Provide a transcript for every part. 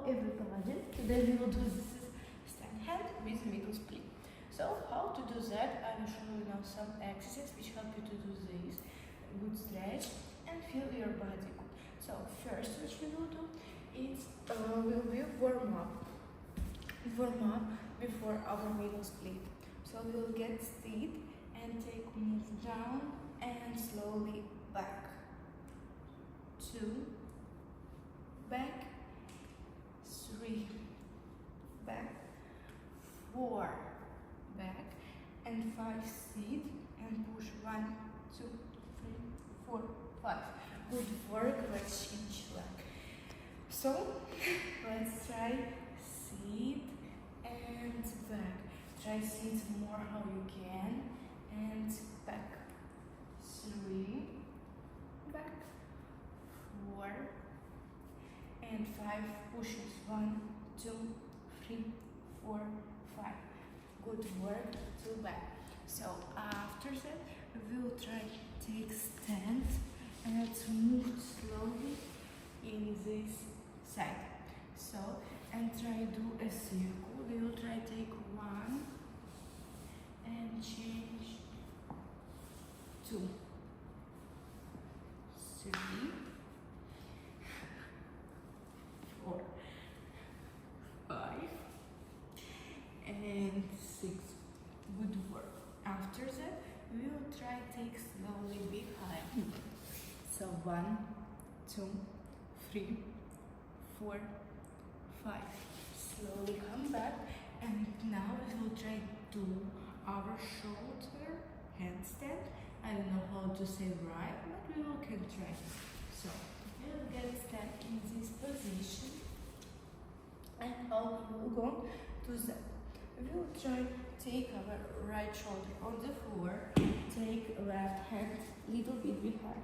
Hello everybody, today we will do this stand hand with middle split. So how to do that, I will show you now some exercises which help you to do this, good stretch and feel your body good. So first what we will do is will be warm up before our middle split. So we will get stiff and take move down and slowly back, 2, back, 3, back, 4, back, and 5, sit and push, 1, 2, 3, 4, 5. Good work, let's change leg. So let's try sit and back. Try sit more how you can and back, 3, back, 4, and 5 pushes, 1, 2, 3, 4, 5. Good work to back. So after that we will try take stand and move slowly in this side. So and try do a circle. We will try take 1 and change 2, 3, 4, 5, and 6. Good work. After that, we will try take slowly behind. So 1, 2, 3, 4, 5. Slowly come back, and now we will try do our shoulder handstand. I don't know how to say right, but we will can try. So we will get stand in this position, and how we will go to that. We will try take our right shoulder on the floor, take left hand little bit behind.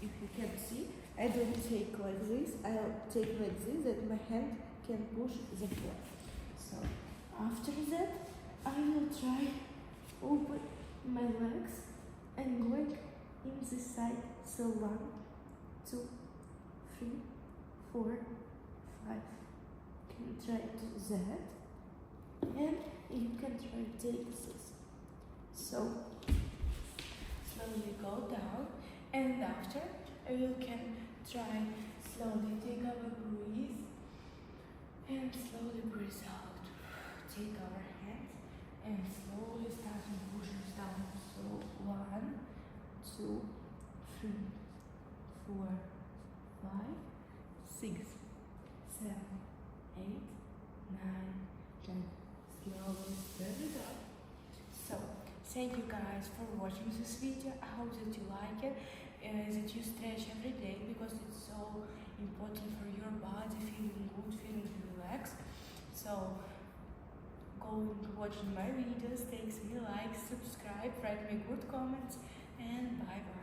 If you can see, I don't take like this, I'll take like this that my hand can push the floor. So after that I will try open my legs and going in this side. So 1, 2, 3, 4, 5. Can try to that, and you can try take this. So slowly go down, and after you can try slowly take our breathe and slowly breathe out. Take our hands and slowly start to push us down. So 1, 2, 3, 4, 5, 6, 7, 8, 9, 10. Slowly turn it up. So thank you guys for watching this video. I hope that you like it, that you stretch every day, because it's so important for your body, feeling good, feeling relaxed. So go watching my videos, take me likes, subscribe, write me good comments, and bye bye.